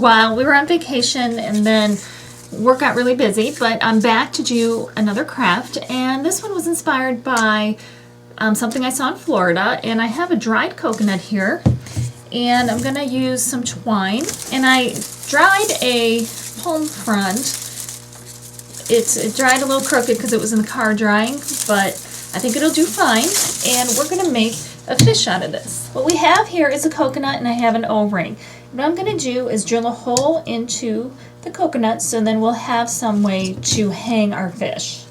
while. We were on vacation and then work got really busy, but I'm back to do another craft, and this one was inspired by something I saw in Florida. And I have a dried coconut here, and I'm going to use some twine, and I dried a palm frond. It dried a little crooked because it was in the car drying, but I think it'll do fine, and we're going to make a fish out of this. What we have here is a coconut, and I have an O-ring. What I'm going to do is drill a hole into the coconut, so then we'll have some way to hang our fish.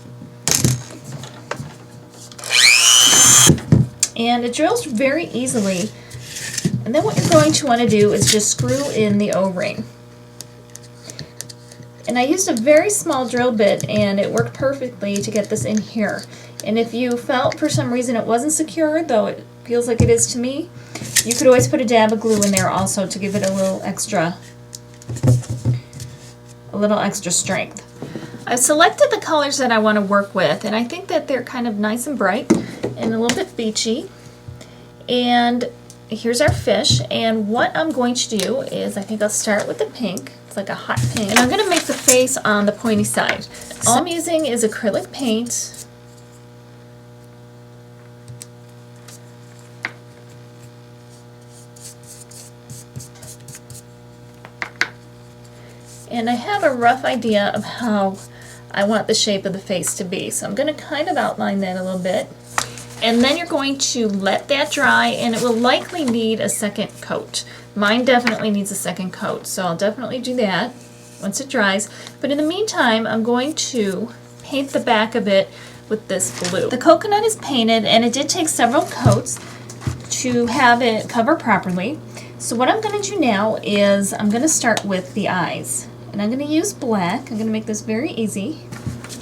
And it drills very easily. And then what you're going to want to do is just screw in the O-ring. And I used a very small drill bit, and it worked perfectly to get this in here. And if you felt for some reason it wasn't secure, though it feels like it is to me, you could always put a dab of glue in there also to give it a little extra strength. I've selected the colors that I want to work with, and I think that they're kind of nice and bright and a little bit beachy. And here's our fish, and what I'm going to do is I think I'll start with the pink. It's like a hot pink. And I'm going to make the face on the pointy side. All I'm using is acrylic paint. And I have a rough idea of how I want the shape of the face to be. So I'm going to kind of outline that a little bit. And then you're going to let that dry, and it will likely need a second coat. Mine definitely needs a second coat, so I'll definitely do that once it dries. But in the meantime, I'm going to paint the back of it with this blue. The coconut is painted, and it did take several coats to have it cover properly. So what I'm going to do now is I'm going to start with the eyes. And I'm going to use black. I'm going to make this very easy.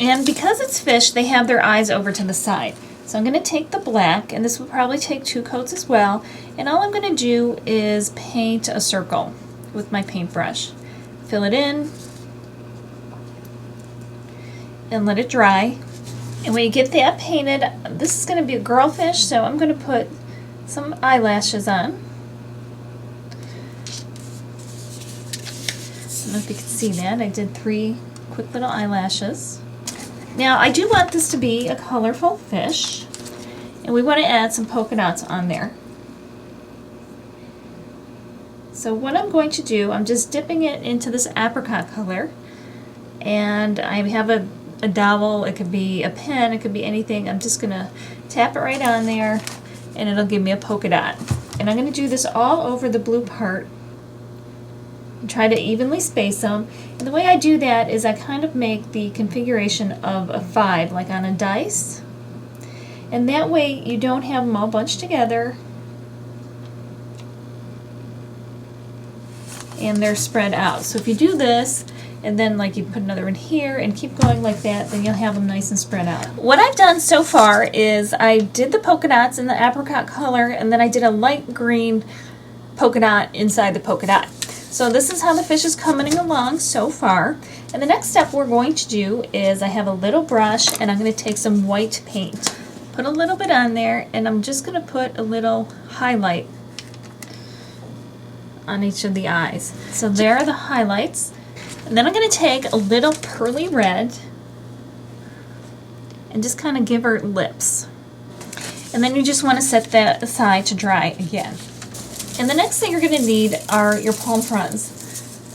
And because it's fish, they have their eyes over to the side. So I'm going to take the black, and this will probably take 2 coats as well. And all I'm going to do is paint a circle with my paintbrush. Fill it in and let it dry. And when you get that painted, this is going to be a girl fish, so I'm going to put some eyelashes on. I don't know if you can see that. I did 3 quick little eyelashes. Now I do want this to be a colorful fish, and we want to add some polka dots on there. So what I'm going to do, I'm just dipping it into this apricot color, and I have a dowel. It could be a pen, it could be anything. I'm just going to tap it right on there, and it'll give me a polka dot. And I'm going to do this all over the blue part. And try to evenly space them. And the way I do that is I kind of make the configuration of a 5, like on a dice. And that way you don't have them all bunched together and they're spread out. So if you do this, and then like you put another in here and keep going like that, then you'll have them nice and spread out. What I've done so far is I did the polka dots in the apricot color, and then I did a light green polka dot inside the polka dot. So this is how the fish is coming along so far. And the next step we're going to do is I have a little brush, and I'm going to take some white paint. Put a little bit on there, and I'm just going to put a little highlight on each of the eyes. So there are the highlights. And then I'm going to take a little pearly red and just kind of give her lips. And then you just want to set that aside to dry again. And the next thing you're going to need are your palm fronds.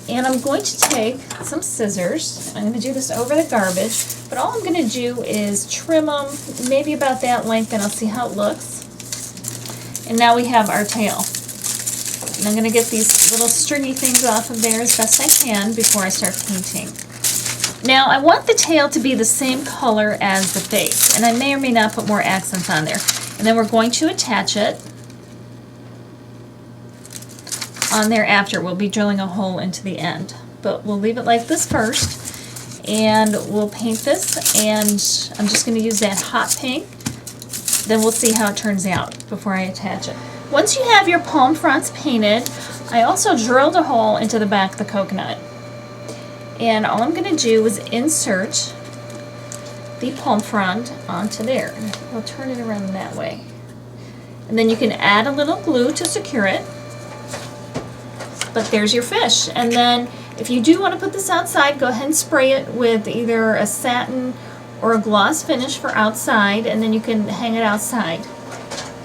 And I'm going to take some scissors. I'm going to do this over the garbage, but all I'm going to do is trim them maybe about that length, and I'll see how it looks. And now we have our tail. And I'm going to get these little stringy things off of there as best I can before I start painting. Now I want the tail to be the same color as the face, and I may or may not put more accents on there. And then we're going to attach it on there after. We'll be drilling a hole into the end, but we'll leave it like this first, and we'll paint this. And I'm just going to use that hot pink. Then we'll see how it turns out before I attach it. Once you have your palm fronds painted, I also drilled a hole into the back of the coconut, and all I'm going to do is insert the palm frond onto there. We'll turn it around that way, and then you can add a little glue to secure it. But there's your fish. And then if you do want to put this outside, go ahead and spray it with either a satin or a gloss finish for outside, and then you can hang it outside.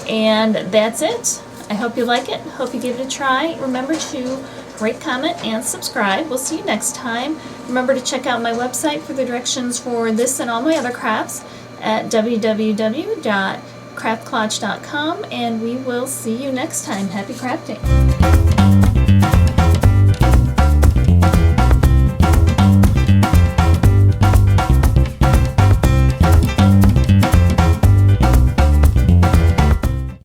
And that's it. I hope you like it. Hope you give it a try. Remember to rate, comment, and subscribe. We'll see you next time. Remember to check out my website for the directions for this and all my other crafts at www.craftklotch.com, and we will see you next time. Happy crafting!